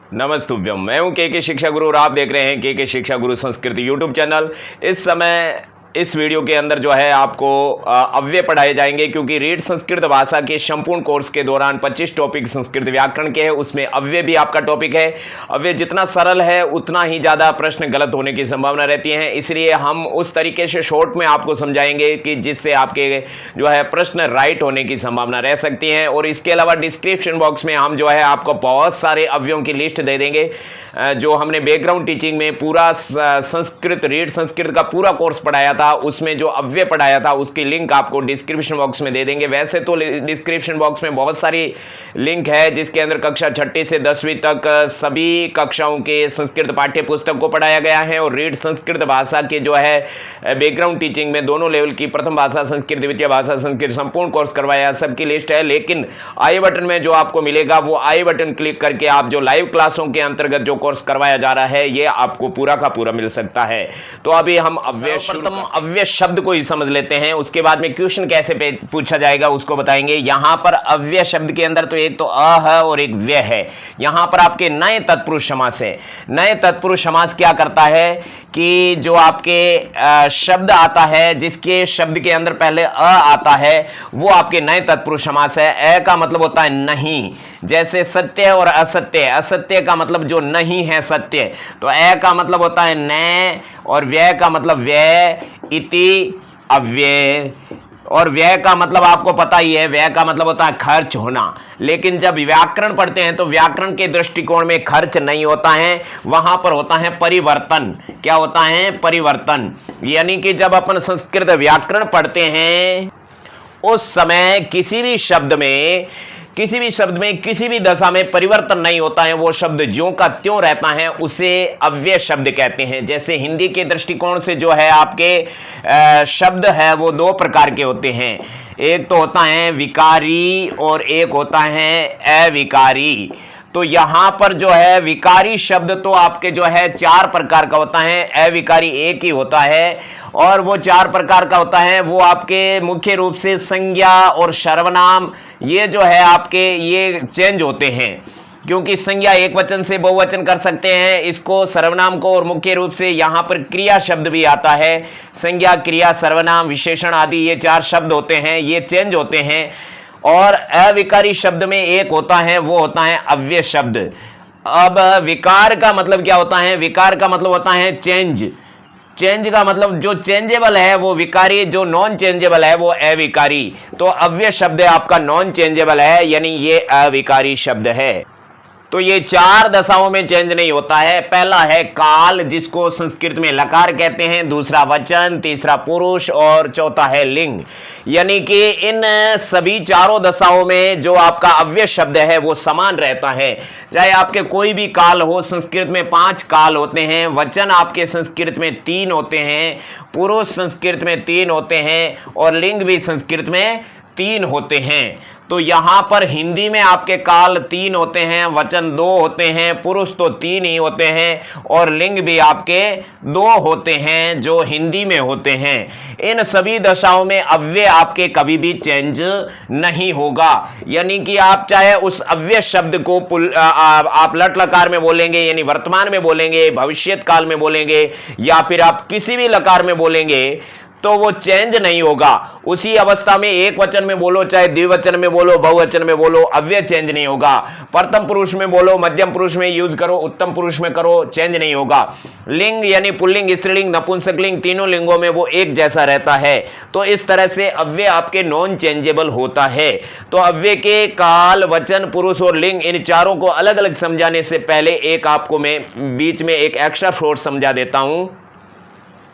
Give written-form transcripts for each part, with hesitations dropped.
नमस्तुभ्यम। मैं हूं के शिक्षा गुरु और आप देख रहे हैं के शिक्षा गुरु संस्कृत यूट्यूब चैनल। इस समय इस वीडियो के अंदर जो है आपको अव्यय पढ़ाए जाएंगे, क्योंकि रीड संस्कृत भाषा के संपूर्ण कोर्स के दौरान 25 टॉपिक संस्कृत व्याकरण के हैं, उसमें अव्यय भी आपका टॉपिक है। अव्यय जितना सरल है उतना ही ज़्यादा प्रश्न गलत होने की संभावना रहती है, इसलिए हम उस तरीके से शॉर्ट में आपको समझाएंगे कि जिससे आपके जो है प्रश्न राइट होने की संभावना रह सकती है। और इसके अलावा डिस्क्रिप्शन बॉक्स में हम जो है आपको बहुत सारे अव्ययों की लिस्ट दे देंगे। जो हमने बैकग्राउंड टीचिंग में पूरा संस्कृत रीड संस्कृत का पूरा कोर्स पढ़ाया था, उसमें जो अव्यय पढ़ाया था उसकी लिंक आपको डिस्क्रिप्शन बॉक्स में दे देंगे। वैसे तो डिस्क्रिप्शन बॉक्स में बहुत सारी लिंक है जिसके अंदर कक्षा 6 से 10वीं तक सभी कक्षाओं के संस्कृत पाठ्य पुस्तक को पढ़ाया गया है। और रीड संस्कृत भाषा के जो है बैकग्राउंड टीचिंग में दोनों लेवल की प्रथम भाषा संस्कृत, द्वितीय भाषा संस्कृत संपूर्ण कोर्स करवाया, सबकी लिस्ट है। लेकिन आई बटन में जो आपको मिलेगा वो आई बटन क्लिक करके आप जो लाइव क्लासों के अंतर्गत जो कोर्स करवाया जा रहा है ये आपको पूरा का पूरा मिल सकता है। तो अभी हम अव्यय शब्द को ही समझ लेते हैं, उसके बाद में क्वेश्चन कैसे पूछा जाएगा उसको बताएंगे। यहां पर अव्यय शब्द के अंदर तो एक तो अ है और एक व्यय है। यहां पर आपके नए तत्पुरुष समास है। नए तत्पुरुष समास क्या करता है कि जो आपके शब्द आता है जिसके शब्द के अंदर पहले अ आता है वो आपके नए तत्पुरुष समास है। अ का मतलब होता है नहीं, जैसे सत्य और असत्य। असत्य का मतलब जो नहीं है सत्य, तो अ का मतलब होता है न, और व्यय का मतलब व्यय, इति अव्यय। और व्यय का मतलब आपको पता ही है, व्यय का मतलब होता है खर्च होना। लेकिन जब व्याकरण पढ़ते हैं तो व्याकरण के दृष्टिकोण में खर्च नहीं होता है, वहां पर होता है परिवर्तन। क्या होता है? परिवर्तन। यानी कि जब अपन संस्कृत व्याकरण पढ़ते हैं उस समय किसी भी शब्द में किसी भी दशा में परिवर्तन नहीं होता है, वो शब्द ज्यों का त्यों रहता है, उसे अव्यय शब्द कहते हैं। जैसे हिंदी के दृष्टिकोण से जो है आपके शब्द है वो दो प्रकार के होते हैं, एक तो होता है विकारी और एक होता है अविकारी। तो यहां पर जो है विकारी शब्द तो आपके जो है 4 प्रकार का होता है, अविकारी एक ही होता है। और वो 4 प्रकार का होता है वो आपके मुख्य रूप से संज्ञा और सर्वनाम, ये जो है आपके ये चेंज होते हैं, क्योंकि संज्ञा एक वचन से बहुवचन कर सकते हैं इसको, सर्वनाम को। और मुख्य रूप से यहां पर क्रिया शब्द भी आता है, संज्ञा, क्रिया, सर्वनाम, विशेषण आदि ये 4 शब्द होते हैं, ये चेंज होते हैं। और अविकारी शब्द में एक होता है वो होता है अव्यय शब्द। अब विकार का मतलब क्या होता है? विकार का मतलब होता है चेंज। चेंज का मतलब जो चेंजेबल है वो विकारी, जो नॉन चेंजेबल है वो अविकारी। तो अव्यय शब्द आपका नॉन चेंजेबल है, यानी ये अविकारी शब्द है। तो ये 4 दशाओं में चेंज नहीं होता है। पहला है काल, जिसको संस्कृत में लकार कहते हैं, दूसरा वचन, तीसरा पुरुष और चौथा है लिंग। यानी कि इन सभी 4 दशाओं में जो आपका अव्यय शब्द है वो समान रहता है, चाहे आपके कोई भी काल हो। संस्कृत में 5 काल होते हैं, वचन आपके संस्कृत में 3 होते हैं, पुरुष संस्कृत में 3 होते हैं और लिंग भी संस्कृत में 3 होते हैं। तो यहां पर हिंदी में आपके काल 3 होते हैं, वचन 2 होते हैं, पुरुष तो 3 ही होते हैं और लिंग भी आपके 2 होते हैं जो हिंदी में होते हैं। इन सभी दशाओं में अव्यय आपके कभी भी चेंज नहीं होगा। यानी कि आप चाहे उस अव्यय शब्द को आप लट लकार में बोलेंगे यानी वर्तमान में बोलेंगे, भविष्यत काल में बोलेंगे, या फिर आप किसी भी लकार में बोलेंगे तो वो चेंज नहीं होगा। उसी अवस्था में एक वचन में बोलो, चाहे द्विवचन में बोलो, बहुवचन में बोलो, अव्यय चेंज नहीं होगा। प्रथम पुरुष में बोलो, मध्यम पुरुष में यूज करो, उत्तम पुरुष में करो, चेंज नहीं होगा। लिंग यानी पुल्लिंग, स्त्रीलिंग, नपुंसकलिंग, तीनों लिंगों में वो एक जैसा रहता है। तो इस तरह से अव्यय आपके नॉन चेंजेबल होता है। तो अव्यय के काल, वचन, पुरुष और लिंग, इन चारों को अलग अलग समझाने से पहले एक आपको मैं बीच में एक एक्स्ट्रा शॉर्ट समझा देता हूं,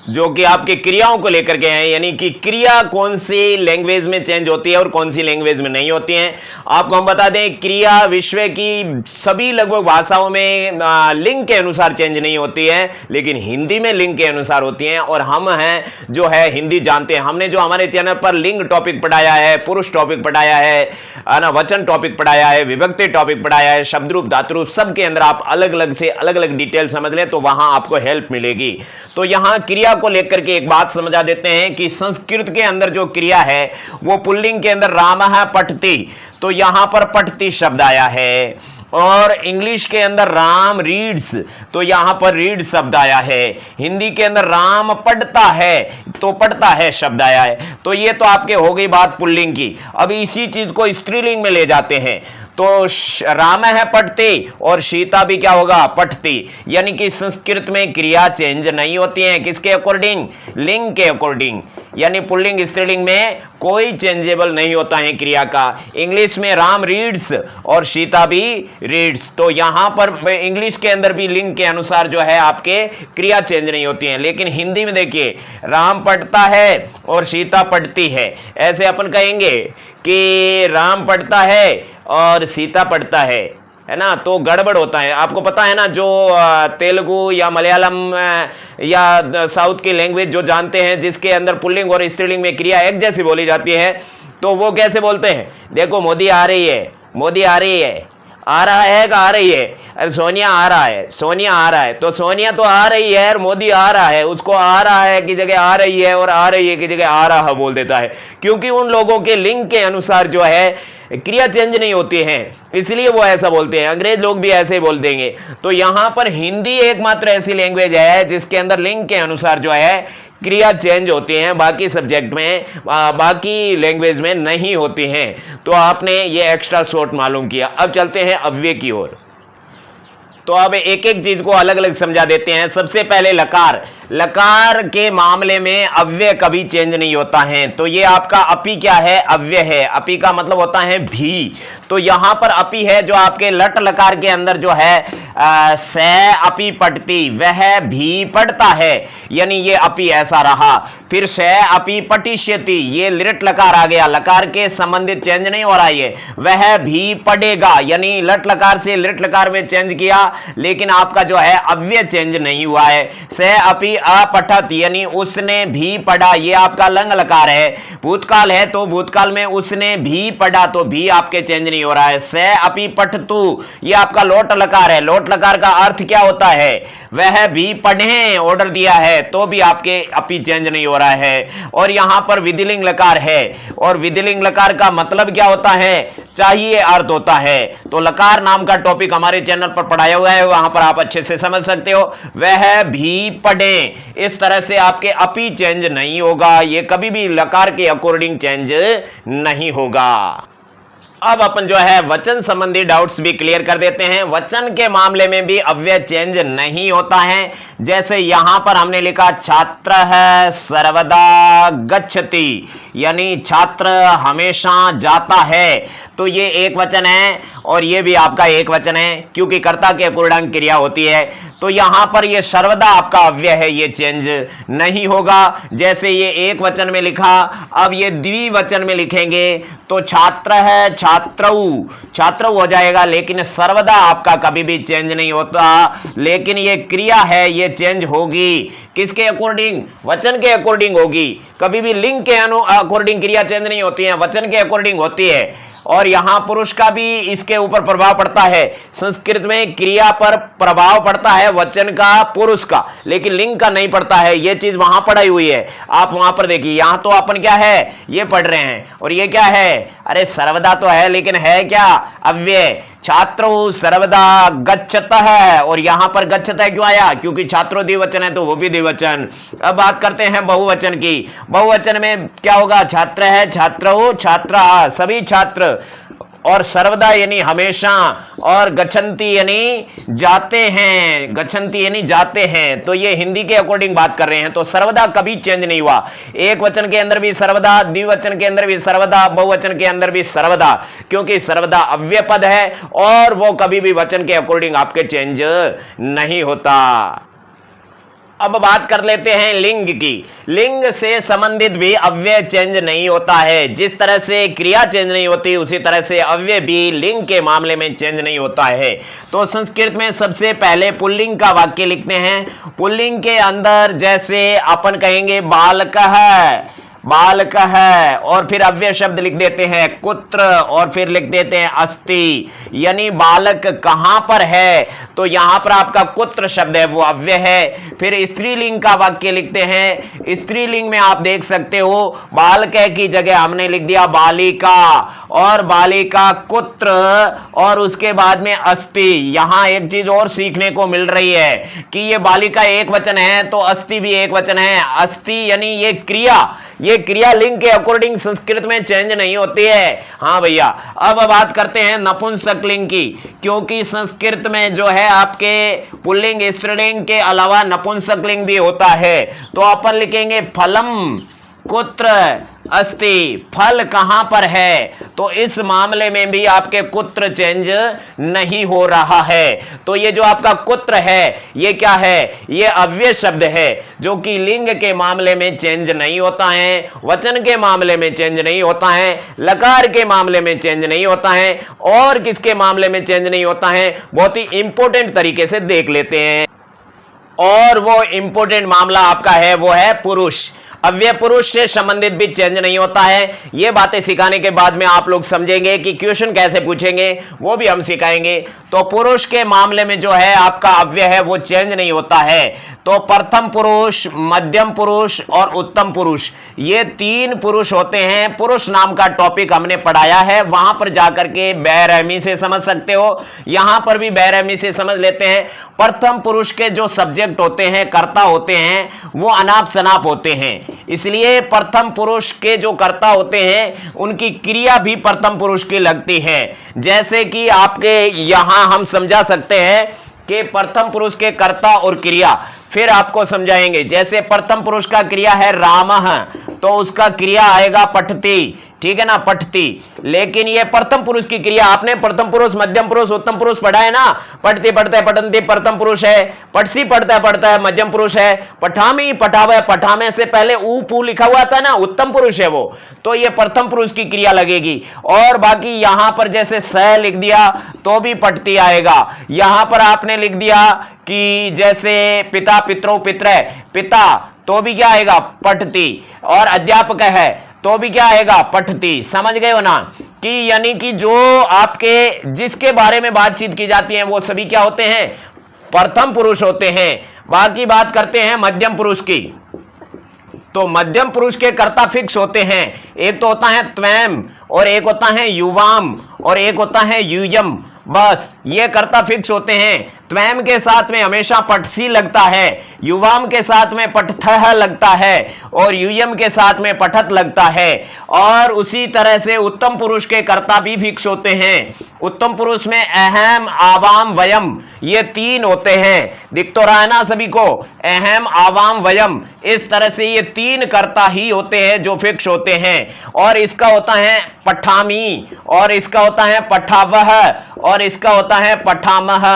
जो कि आपके क्रियाओं को लेकर के हैं। यानी कि क्रिया कौन सी लैंग्वेज में चेंज होती है और कौन सी लैंग्वेज में नहीं होती है। आपको हम बता दें, क्रिया विश्व की सभी लगभग भाषाओं में लिंग के अनुसार चेंज नहीं होती है, लेकिन हिंदी में लिंग के अनुसार होती हैं। और हम हैं जो है हिंदी जानते हैं। हमने जो हमारे चैनल पर लिंग टॉपिक पढ़ाया है, पुरुष टॉपिक पढ़ाया है ना, वचन टॉपिक पढ़ाया है, विभक्ति टॉपिक पढ़ाया है, शब्द रूप, धातु रूप, सब के अंदर आप अलग अलग से अलग अलग डिटेल समझ लें तो वहां आपको हेल्प मिलेगी। तो यहां क्रिया को लेकर के एक बात समझा देते हैं कि संस्कृत के अंदर जो क्रिया है वो पुल्लिंग के अंदर रामः पठति, तो यहां पर पठति शब्द आया है। और इंग्लिश के अंदर राम रीड्स, तो यहां पर रीड शब्द आया है। हिंदी के अंदर राम पढ़ता है, तो पढ़ता है शब्द आया है। तो ये तो आपके हो गई बात पुल्लिंग की। अब इसी चीज को स्त्रीलिंग में ले जाते हैं, तो राम है पढ़ते और सीता भी क्या होगा, पढ़ती। यानी कि संस्कृत में क्रिया चेंज नहीं होती है, किसके अकॉर्डिंग, लिंग के अकॉर्डिंग। यानी पुल्लिंग स्त्रीलिंग में कोई चेंजेबल नहीं होता है क्रिया का। इंग्लिश में राम रीड्स और सीता भी रीड्स, तो यहां पर इंग्लिश के अंदर भी लिंग के अनुसार जो है आपके क्रिया चेंज नहीं होती है। लेकिन हिंदी में देखिए, राम पढ़ता है और सीता पढ़ती है, ऐसे अपन कहेंगे कि राम पढ़ता है और सीता पढ़ता है ना, तो गड़बड़ होता है। आपको पता है ना, जो तेलुगु या मलयालम या साउथ की लैंग्वेज जो जानते हैं, जिसके अंदर पुल्लिंग और स्त्रीलिंग में क्रिया एक जैसी बोली जाती है, तो वो कैसे बोलते हैं, देखो मोदी आ रही है, मोदी आ रही है, आ रहा है कि आ रही है, अरे सोनिया आ रहा है, सोनिया आ रहा है, तो सोनिया तो आ रही है और मोदी आ रहा है, उसको आ रहा है की जगह आ रही है और आ रही है की जगह आ रहा बोल देता है, क्योंकि उन लोगों के लिंग के अनुसार जो है क्रिया चेंज नहीं होती है, इसलिए वो ऐसा बोलते हैं। अंग्रेज लोग भी ऐसे ही बोल देंगे। तो यहां पर हिंदी एकमात्र ऐसी लैंग्वेज है जिसके अंदर लिंग के अनुसार जो है क्रिया चेंज होती हैं, बाकी सब्जेक्ट में, बाकी लैंग्वेज में नहीं होती हैं। तो आपने ये एक्स्ट्रा शॉर्ट मालूम किया। अब चलते हैं अव्यय की ओर। तो अब एक एक चीज को अलग अलग समझा देते हैं। सबसे पहले लकार, लकार के मामले में अव्यय कभी चेंज नहीं होता है। तो ये आपका अपी क्या है, अव्यय है। अपी का मतलब होता है भी, तो यहां पर अपी है जो आपके लट लकार के अंदर जो है से अपी पढ़ती, वह भी पढ़ता है, यानी ये अपी ऐसा रहा। फिर से अपी पठिष्यति, ये लिट लकार आ गया, लकार के संबंधित चेंज नहीं हो रहा है, वह भी पढ़ेगा, यानी लट लकार से लिट लकार में चेंज किया, लेकिन आपका जो है अव्यय चेंज नहीं हुआ है। से अपि अपठत, यानी उसने भी पढ़ा, ये आपका लंग लकार है। भूतकाल है तो भूतकाल में उसने भी पढ़ा, तो भी आपके चेंज नहीं हो रहा है। से अपि पठतु, ये आपका लोट लकार है। लोट लकार का अर्थ क्या होता है, वह भी पढ़े, ऑर्डर दिया है, तो भी आपके अपि चेंज नहीं हो रहा है। और यहां पर विधिलिंग लकार है, और विधिलिंग लकार का मतलब क्या होता है, चाहिए अर्थ होता है। तो लकार नाम का टॉपिक हमारे चैनल पर पढ़ाया हुआ है, वहां पर आप अच्छे से समझ सकते हो। वह भी पढ़े, इस तरह से आपके अपी चेंज नहीं होगा, ये कभी भी लकार के अकॉर्डिंग चेंज नहीं होगा। अब अपन जो है वचन संबंधी डाउट्स भी क्लियर कर देते हैं। वचन के मामले में भी अव्यय चेंज नहीं होता है। जैसे यहां पर हमने लिखा छात्र है सर्वदा गच्छति, यानी छात्र हमेशा जाता है, तो ये एक वचन है और ये भी आपका एक वचन है, क्योंकि कर्ता के अकॉर्डिंग क्रिया होती है। तो यहां पर ये सर्वदा आपका अव्यय है, ये चेंज नहीं होगा। जैसे ये एक वचन में लिखा, अब ये द्विवचन में लिखेंगे तो छात्र है छात्रऊ, छात्रऊ हो जाएगा, लेकिन सर्वदा आपका कभी भी चेंज नहीं होता। लेकिन ये क्रिया है, ये चेंज होगी, किसके अकॉर्डिंग, वचन के अकॉर्डिंग होगी। कभी भी लिंग के अकॉर्डिंग क्रिया चेंज नहीं होती है, वचन के अकॉर्डिंग होती है। और यहां पुरुष का भी इसके ऊपर प्रभाव पड़ता है। संस्कृत में क्रिया पर प्रभाव पड़ता है वचन का, पुरुष का, लेकिन लिंग का नहीं पड़ता है। यह चीज वहां पढ़ाई हुई है, आप वहां पर देखिए। यहां तो अपन क्या है, ये पढ़ रहे हैं, और ये क्या है, अरे सर्वदा तो है, लेकिन है क्या, अव्यय। छात्रो सर्वदा गच्छत है, और यहां पर गच्छत है क्यों आया, क्योंकि छात्रो द्विवचन है, तो वो भी द्विवचन। अब बात करते हैं बहुवचन की। बहुवचन में क्या होगा, छात्र है छात्रौ छात्रा, सभी छात्र, और सर्वदा यानी हमेशा, और गच्छन्ति यानी जाते हैं, गच्छन्ति यानी जाते हैं। तो ये हिंदी के अकॉर्डिंग बात कर रहे हैं। तो सर्वदा कभी चेंज नहीं हुआ, एक वचन के अंदर भी सर्वदा, द्विवचन के अंदर भी सर्वदा, बहुवचन के अंदर भी सर्वदा, क्योंकि सर्वदा अव्यय पद है और वो कभी भी वचन के अकॉर्डिंग आपके चेंज नहीं होता। अब बात कर लेते हैं लिंग की। लिंग से संबंधित भी अव्यय चेंज नहीं होता है। जिस तरह से क्रिया चेंज नहीं होती, उसी तरह से अव्यय भी लिंग के मामले में चेंज नहीं होता है। तो संस्कृत में सबसे पहले पुल्लिंग का वाक्य लिखते हैं। पुल्लिंग के अंदर जैसे अपन कहेंगे बालकः, बालक है, और फिर अव्यय शब्द लिख देते हैं कुत्र, और फिर लिख देते हैं अस्ति, यानी बालक कहां पर है, तो यहां पर आपका कुत्र शब्द है वो अव्यय है। फिर स्त्रीलिंग का वाक्य लिखते हैं, स्त्रीलिंग में आप देख सकते हो बालक की जगह हमने लिख दिया बालिका, और बालिका कुत्र, और उसके बाद में अस्ति। यहां एक चीज और सीखने को मिल रही है कि ये बालिका एक वचन है तो अस्ति भी एक वचन है। अस्ति यानी ये क्रिया लिंग के अकॉर्डिंग संस्कृत में चेंज नहीं होती है। हाँ भैया, अब बात करते हैं नपुंसक लिंग की, क्योंकि संस्कृत में जो है आपके पुल्लिंग स्त्रीलिंग के अलावा नपुंसक लिंग भी होता है। तो अपन लिखेंगे फलम कुत्र अस्ति, फल कहां पर है, तो इस मामले में भी आपके कुत्र चेंज नहीं हो रहा है। तो ये जो आपका कुत्र है ये क्या है, ये अव्यय शब्द है जो कि लिंग के मामले में चेंज नहीं होता है, वचन के मामले में चेंज नहीं होता है, लकार के मामले में चेंज नहीं होता है, और किसके मामले में चेंज नहीं होता है, बहुत ही इंपॉर्टेंट तरीके से देख लेते हैं। और वो इंपॉर्टेंट मामला आपका है वो है पुरुष। अव्यय पुरुष से संबंधित भी चेंज नहीं होता है। ये बातें सिखाने के बाद में आप लोग समझेंगे कि क्वेश्चन कैसे पूछेंगे, वो भी हम सिखाएंगे। तो पुरुष के मामले में जो है आपका अव्यय है वो चेंज नहीं होता है। तो प्रथम पुरुष, मध्यम पुरुष और उत्तम पुरुष, ये तीन पुरुष होते हैं। पुरुष नाम का टॉपिक हमने पढ़ाया है, वहां पर जाकर के बेरहमी से समझ सकते हो, यहां पर भी बेरहमी से समझ लेते हैं। प्रथम पुरुष के जो सब्जेक्ट होते हैं, कर्ता होते हैं, वो अनाप शनाप होते हैं, इसलिए प्रथम पुरुष के जो कर्ता होते हैं उनकी क्रिया भी प्रथम पुरुष की लगती है। जैसे कि आपके यहां हम समझा सकते हैं कि प्रथम पुरुष के कर्ता और क्रिया, फिर आपको समझाएंगे। जैसे प्रथम पुरुष का क्रिया है रामः, तो उसका क्रिया आएगा पठति, ठीक है ना, पठति। लेकिन ये प्रथम पुरुष की क्रिया, आपने प्रथम पुरुष, मध्यम पुरुष, उत्तम पुरुष पढ़ा है ना, पठति पढ़ता है, पठन्ति प्रथम पुरुष है, पठसी पढ़ता है मध्यम पुरुष है, पठामी पठावे, पठामे से पहले ऊ पू लिखा हुआ था ना, उत्तम पुरुष है वो, तो ये प्रथम पुरुष की क्रिया लगेगी। और बाकी यहां पर जैसे स लिख दिया तो भी पठति आएगा। यहां पर आपने लिख दिया कि जैसे पिता पितरो पितृ, पिता, तो भी क्या आएगा, पठति। और अध्यापक है तो भी क्या आएगा, पठति। समझ गए हो ना, कि यानी कि जो आपके जिसके बारे में बातचीत की जाती है वो सभी क्या होते हैं, प्रथम पुरुष होते हैं। बाकी बात करते हैं मध्यम पुरुष की। तो मध्यम पुरुष के कर्ता फिक्स होते हैं, एक तो होता है त्वम, और एक होता है युवाम, और एक होता है यूयम। बस ये कर्ता फिक्स होते हैं। त्वम के साथ में हमेशा पठसी लगता है, युवाम के साथ में पठथः लगता है, और यूयम के साथ में पठत लगता है। और उसी तरह से उत्तम पुरुष के कर्ता भी फिक्स होते हैं। उत्तम पुरुष में अहम, आवाम, वयम, ये तीन होते हैं। दिख तो रहा है ना सभी को, अहम, आवाम, वयम, इस तरह से ये तीन कर्ता ही होते हैं जो फिक्स होते हैं। और इसका होता है पठामी, और इसका होता है पठावह, और इसका होता है पठामह।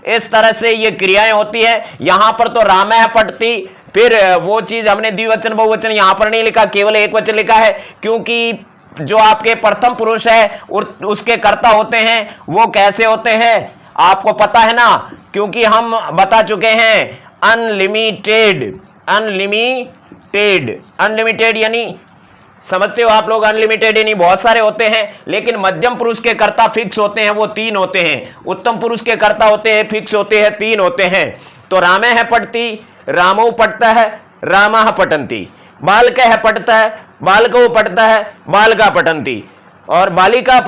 इस तरह से ये क्रियाएं होती है। यहां पर तो रामः पठति, फिर वो चीज हमने द्विवचन बहुवचन यहां पर नहीं लिखा, केवल एक वचन लिखा है, क्योंकि जो आपके प्रथम पुरुष है उसके कर्ता होते हैं वो कैसे होते हैं आपको पता है ना, क्योंकि हम बता चुके हैं अनलिमिटेड। अनलिमिटेड, अनलिमिटेड यानी समझते हो आप लोग, अनलिमिटेड यानी बहुत सारे होते हैं। लेकिन मध्यम पुरुष के कर्ता फिक्स होते हैं, वो तीन होते हैं। उत्तम पुरुष के कर्ता होते हैं, फिक्स होते हैं, तीन होते हैं। तो रामे है पठति, रामो पठता है, रामः पठन्ति। बालक है पठता है, बालको पठता है, बालका पठन्ति। और बालिका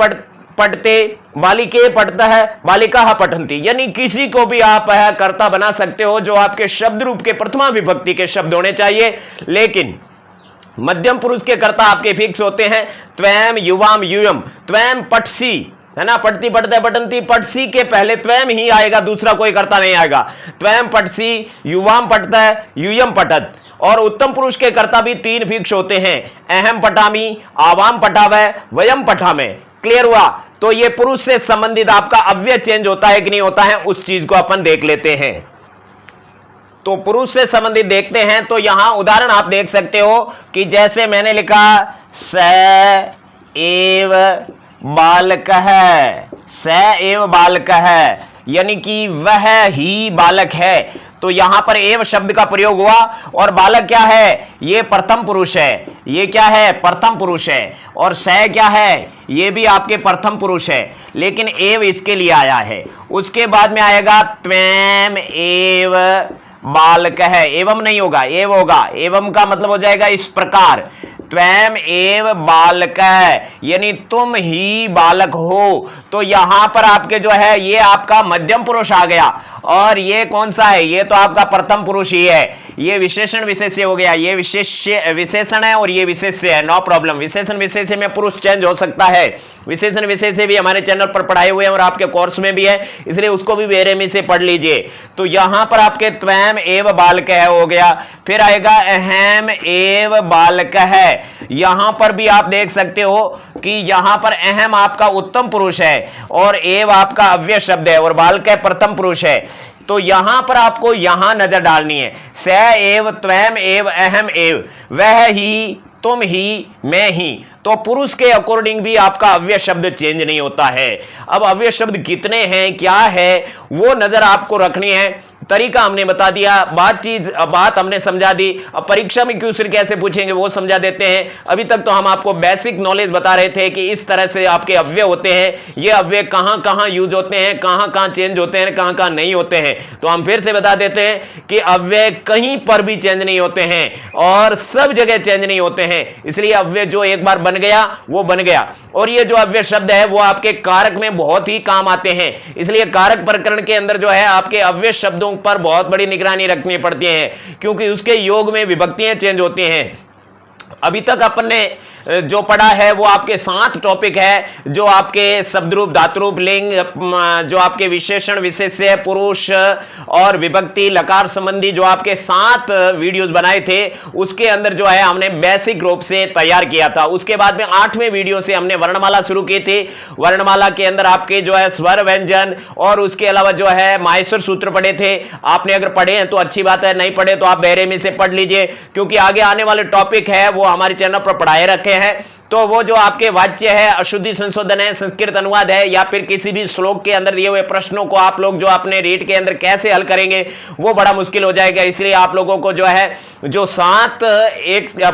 पठते, बालिके पठता है, बालिका पठन्ति। यानी किसी को भी आप कर्ता बना सकते हो जो आपके शब्द रूप के प्रथमा विभक्ति के शब्द होने चाहिए। लेकिन मध्यम पुरुष के कर्ता आपके फिक्स होते हैं, त्वम, युवाम, यूयम। त्वम पठसी है ना, पठती पठते पठन्ति, पठसी के पहले त्वम ही आएगा, दूसरा कोई कर्ता नहीं आएगा। त्वम पठसी, युवाम पठता है, यूयम पठत। और उत्तम पुरुष के कर्ता भी तीन फिक्स होते हैं, अहम पठामी, आवाम पठावे, वयम पठामे। क्लियर हुआ? तो ये पुरुष से संबंधित आपका अव्यय चेंज होता है कि नहीं होता है, उस चीज को अपन देख लेते हैं। तो पुरुष से संबंधित देखते हैं। तो यहां उदाहरण आप देख सकते हो कि जैसे मैंने लिखा स एव बालकः, स एव बालकः, यानी कि वह ही बालक है। तो यहां पर एव शब्द का प्रयोग हुआ, और बालक क्या है, ये प्रथम पुरुष है। ये क्या है, प्रथम पुरुष है, और स क्या है, ये भी आपके प्रथम पुरुष है, लेकिन एव इसके लिए आया है। उसके बाद में आएगा त्वम एव बालक है, एवं नहीं होगा, एव होगा। एवं का मतलब हो जाएगा इस प्रकार, त्वम एव बालक, यानी तुम ही बालक हो। तो यहां पर आपके जो है ये आपका मध्यम पुरुष आ गया, और ये कौन सा है, ये तो आपका प्रथम पुरुष ही है। ये विशेषण विशेष्य हो गया, ये विशेषण है और ये विशेष्य है, नो प्रॉब्लम। विशेषण विशेष्य में पुरुष चेंज हो सकता है, विशेषण विशेष्य भी हमारे चैनल पर पढ़ाए हुए हैं और आपके कोर्स में भी है, इसलिए उसको भी बेरहमी से पढ़ लीजिए। तो यहां पर आपके त्वम एव बालक है हो गया। फिर आएगा अहम एव बालक है। यहां पर भी आप देख सकते हो कि यहां पर अहम आपका उत्तम पुरुष है और एव आपका अव्यय शब्द है और बालक प्रथम पुरुष है। तो यहां पर आपको यहां नजर डालनी है, स एव त्वम एव अहम एव, वह ही, तुम ही, मैं ही। तो पुरुष के अकॉर्डिंग भी आपका अव्यय शब्द चेंज नहीं होता है। अब अव्यय शब्द कितने हैं, क्या है, वो नजर आपको रखनी है। तरीका हमने बता दिया, बात हमने समझा दी। अब परीक्षा में क्वेश्चन कैसे पूछेंगे वो समझा देते हैं। अभी तक तो हम आपको बेसिक नॉलेज बता रहे थे कि इस तरह से आपके अव्यय होते हैं, ये अव्यय कहां कहां यूज होते हैं, कहां कहां चेंज होते हैं, कहां कहां नहीं होते हैं। तो हम फिर से बता देते हैं कि अव्यय कहीं पर भी चेंज नहीं होते हैं और सब जगह चेंज नहीं होते हैं। इसलिए अव्यय जो एक बार बन गया वो बन गया। और ये जो अव्यय शब्द है वो आपके कारक में बहुत ही काम आते हैं, इसलिए कारक प्रकरण के अंदर जो है आपके अव्यय शब्दों पर बहुत बड़ी निगरानी रखनी पड़ती है, क्योंकि उसके योग में विभक्तियां चेंज होती हैं। अभी तक अपन ने जो पढ़ा है वो आपके 7 टॉपिक है, जो आपके शब्दरूप, धातुरूप, लिंग, जो आपके विशेषण, विशेष्य, पुरुष और विभक्ति, लकार संबंधी जो आपके 7 वीडियोस बनाए थे, उसके अंदर जो है हमने बेसिक रूप से तैयार किया था। उसके बाद में 8वें वीडियो से हमने वर्णमाला शुरू की थी। वर्णमाला के अंदर आपके जो है स्वर, व्यंजन और उसके अलावा जो है माहेश्वर सूत्र पढ़े थे। आपने अगर पढ़े हैं तो अच्छी बात है, नहीं पढ़े तो आप बेरहमी से पढ़ लीजिए, क्योंकि आगे आने वाले टॉपिक है वो हमारे चैनल पर पढ़ाए रखे हैं। तो वो जो आपके वाच्य है, अशुद्धि संशोधन है, संस्कृत अनुवाद है, या फिर किसी भी श्लोक के अंदर दिए हुए प्रश्नों को आप लोग जो अपने रीड के अंदर कैसे हल करेंगे वो बड़ा मुश्किल हो जाएगा। इसलिए आप लोगों को जो है जो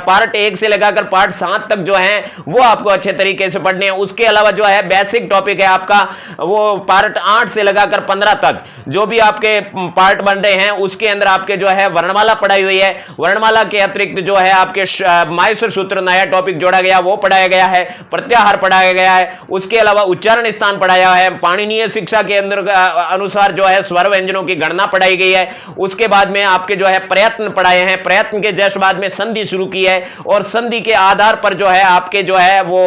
पार्ट 1 से लगाकर पार्ट 7 तक जो है वो आपको अच्छे तरीके से पढ़ने हैं। उसके अलावा जो है बेसिक टॉपिक है आपका, वो पार्ट 8 से लगाकर 15 तक जो भी आपके पार्ट बन रहे हैं उसके अंदर आपके जो है वर्णमाला पढ़ाई हुई है। वर्णमाला के अतिरिक्त जो है आपके माहेश्वर सूत्र नया टॉपिक जोड़ा गया, वो पढ़ाया गया है, प्रत्याहार पढ़ाया गया है। उसके अलावा उच्चारण स्थान पढ़ाया है, पाणिनीय शिक्षा के अंदर अनुसार जो है स्वर व्यंजनों की गणना पढ़ाई गई है। उसके बाद में आपके जो है प्रयत्न पढ़ाए हैं, प्रयत्न के जस्ट बाद में संधि शुरू की है और संधि के आधार पर जो है आपके जो है वो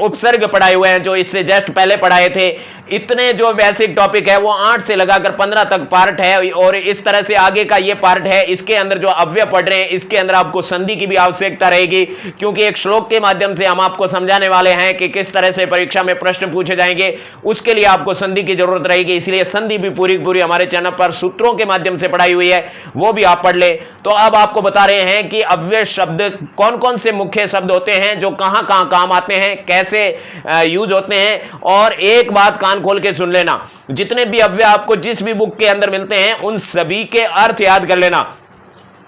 उपसर्ग पढ़ाए हुए हैं, जो इससे जस्ट पहले पढ़ाए थे। इतने जो बेसिक टॉपिक है वो 8 से लगाकर 15 तक पार्ट है, और इस तरह से आगे का ये पार्ट है। इसके अंदर जो अव्यय पढ़ रहे हैं इसके अंदर आपको संधि की भी आवश्यकता रहेगी, क्योंकि एक श्लोक के माध्यम से हम आपको समझाने वाले हैं कि किस तरह से परीक्षा में प्रश्न पूछे जाएंगे, उसके लिए आपको संधि की जरूरत रहेगी। इसलिए संधि भी पूरी पूरी हमारे चैनल पर सूत्रों के माध्यम से पढ़ाई हुई है, वो भी आप पढ़ ले। तो अब आपको बता रहे हैं कि अव्यय शब्द कौन कौन से मुख्य शब्द होते हैं, जो कहां कहां काम आते हैं, कैसे यूज होते हैं। और एक बात कान खोल के सुन लेना, जितने भी अव्यय आपको जिस भी बुक के अंदर मिलते हैं उन सभी के अर्थ याद कर लेना।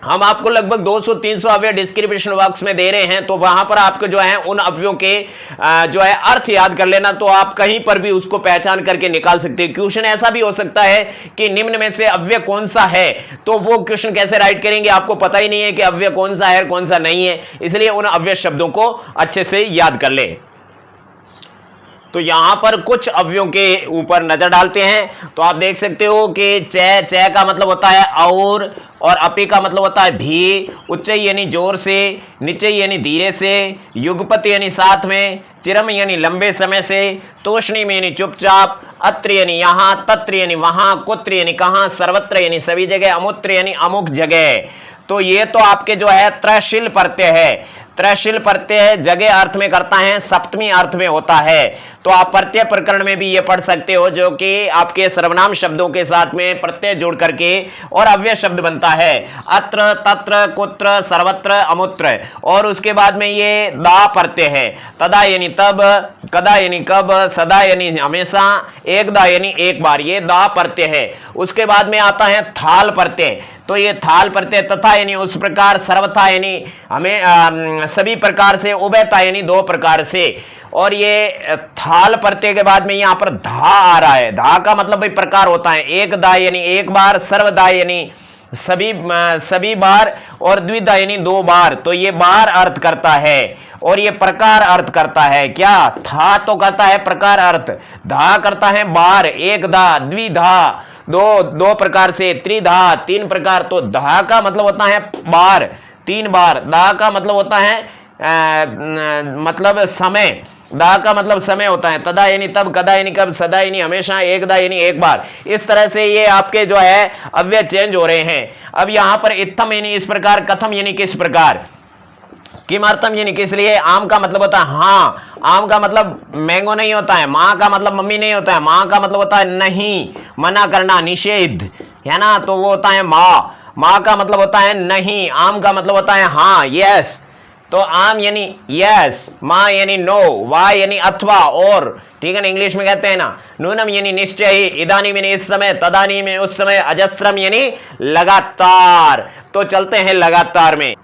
हम आपको लगभग 200-300 अव्यय डिस्क्रिप्शन बॉक्स में दे रहे हैं, तो वहां पर आपको जो है उन अव्ययों के जो है अर्थ याद कर लेना, तो आप कहीं पर भी उसको पहचान करके निकाल सकते हैं। क्वेश्चन ऐसा भी हो सकता है कि निम्न में से अव्यय कौन सा है, तो वो क्वेश्चन कैसे राइट करेंगे, आपको पता ही नहीं है कि अव्यय कौन सा है कौन सा नहीं है। इसलिए उन अव्यय शब्दों को अच्छे से याद कर ले। तो यहां पर कुछ अव्ययों के ऊपर नजर डालते हैं। तो आप देख सकते हो कि च का मतलब होता है और अपी का मतलब होता है भी, उच्चई यानी जोर से, निचई यानी धीरे से, युगपत यानी साथ में, चिरम यानी लंबे समय से, तोषणी में यानी चुपचाप, अत्र यानी यहां, तत्र यानी वहां, कुत्र यानी कहां, सर्वत्र यानी सभी जगह, अमुत्र यानी अमुक जगह। तो ये तो आपके जो है त्रैशील प्रत्यय है। त्रैशील प्रत्यय जगह अर्थ में करता है, सप्तमी अर्थ में होता है। तो आप प्रत्यय प्रकरण में भी ये पढ़ सकते हो, जो कि आपके सर्वनाम शब्दों के साथ में प्रत्यय जोड़ करके और अव्यय शब्द बनता है। अत्र, तत्र, कुत्र, सर्वत्र, अमुत्र। और उसके बाद में ये दा प्रत्यय है। तदा यानी तब, कदा यानी कब, सदा यानी हमेशा, एकदा यानी एक बार, ये दा प्रत्यय है। उसके बाद में आता है थाल प्रत्यय। तो ये थाल प्रत्यय तथा यानी उस प्रकार, सर्वथा यानी हमें सभी प्रकार से, उभयता यानी दो प्रकार से। और ये थाल प्रत्यय के बाद में यहां पर धा आ रहा है। धा का मतलब भाई प्रकार होता है। एक दा यानी एक बार, सर्वदा यानी सभी बार, और द्विधा यानी दो बार। तो ये बार अर्थ करता है और ये प्रकार अर्थ करता है। क्या? था तो करता है प्रकार अर्थ, धा करता है बार, एक धा, द्विधा दो प्रकार से, त्रिधा तीन प्रकार। तो धा का मतलब होता है बार, तीन बार। दा का मतलब होता है मतलब समय, दा का मतलब समय होता है। तदा यानी तब, कदा यानी कब, सदा यानी हमेशा, एकदा यानी एक बार। इस तरह से ये आपके जो है अव्यय चेंज हो रहे हैं। अब यहां पर इत्थम यानी इस प्रकार, कथम यानी किस प्रकार, किमर्थम यानी किस लिए। आम का मतलब होता है हाँ, आम का मतलब मैंगो नहीं होता है। माँ का मतलब मम्मी नहीं होता है। माँ का मतलब होता है नहीं, मना करना, निषेध, है ना, तो वो होता है माँ। माँ का मतलब होता है नहीं, आम का मतलब होता है हाँ, यस। तो आम यानी यस, माँ यानी नो, वाह यानी अथवा और, ठीक है ना, इंग्लिश में कहते हैं ना। नूनम यानी निश्चय ही, इदानीम यानी इस समय, तदानीम यानी उस समय, अजस्रम यानी लगातार। तो चलते हैं लगातार में।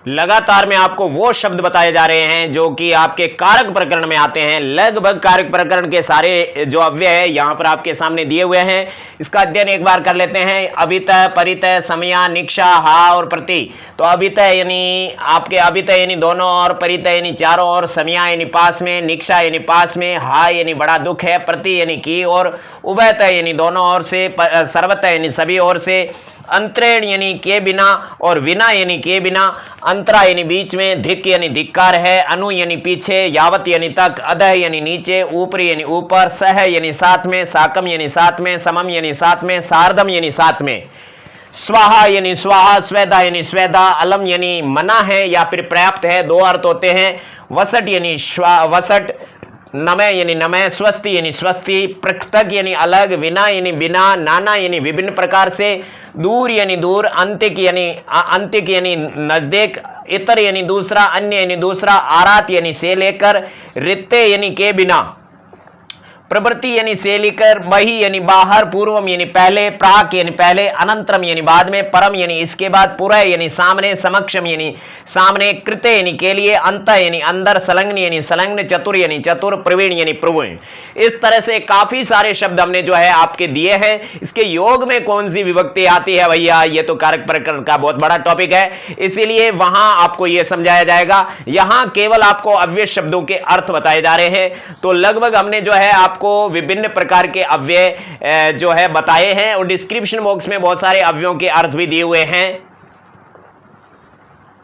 लगातार में आपको वो शब्द बताए जा रहे हैं जो कि आपके कारक प्रकरण में आते हैं। लगभग कारक प्रकरण के सारे जो अव्यय है यहां पर आपके सामने दिए हुए हैं। इसका अध्ययन एक बार कर लेते हैं। अभितय, परितय, समया, निक्षा, हा और प्रति। तो अभितय यानी आपके अभितय यानी दोनों और, परितय यानी चारों और, समया यानी पास में, निक्षा यानी पास में, हा यानी बड़ा दुख है, प्रति यानी की और, उभयतय यानी दोनों ओर से, सर्वतय यानी सभी ओर से, अंतरेण यानी के बिना और विना यानी के बिना, अंतरा यानी बीच में, धिक यानी धिक्कार है, अनु यानी पीछे, यावत यानी तक, अधः यानी नीचे, ऊपरी यानी ऊपर, सह यानी साथ में, साकम यानी साथ में, समम यानी साथ में, सार्धम यानी साथ में, स्वाहा यानी स्वाहा, स्वेदा यानी स्वेदा, अलम यानी मना है या फिर पर्याप्त है, दो अर्थ होते हैं। वसट यानी वसट, नमय यानी नमय, स्वस्ति यानी स्वस्ति, पृथक यानी अलग, विना यानी बिना, नाना यानी विभिन्न प्रकार से, दूर यानी दूर, अंतिक यानी नजदीक, इतर यानी दूसरा, अन्य यानी दूसरा, आरात यानी से लेकर, रित्ते यानी के बिना, प्रवृत्ति यानी से लेकर, बही यानी बाहर, पूर्वम यानी पहले, प्राक यानी पहले, अनंतरम यानी बाद में, परम यानी इसके बाद, पुरः यानी सामने, समक्षम यानी सामने, कृते यानी के लिए, अंत यानी अंदर, संलग्न यानी संलग्न, चतुर यानी चतुर, प्रवीण यानी प्रवीण। इस तरह से काफी सारे शब्द हमने जो है आपके दिए हैं। इसके योग में कौन सी विभक्ति आती है भैया, ये तो कारक प्रकरण का बहुत बड़ा टॉपिक है, इसीलिए वहां आपको यह समझाया जाएगा। यहां केवल आपको अव्यय शब्दों के अर्थ बताए जा रहे हैं। तो लगभग हमने जो है आपको विभिन्न प्रकार के अव्यय जो है बताए हैं और डिस्क्रिप्शन बॉक्स में बहुत सारे अव्ययों के अर्थ भी दिए हुए हैं।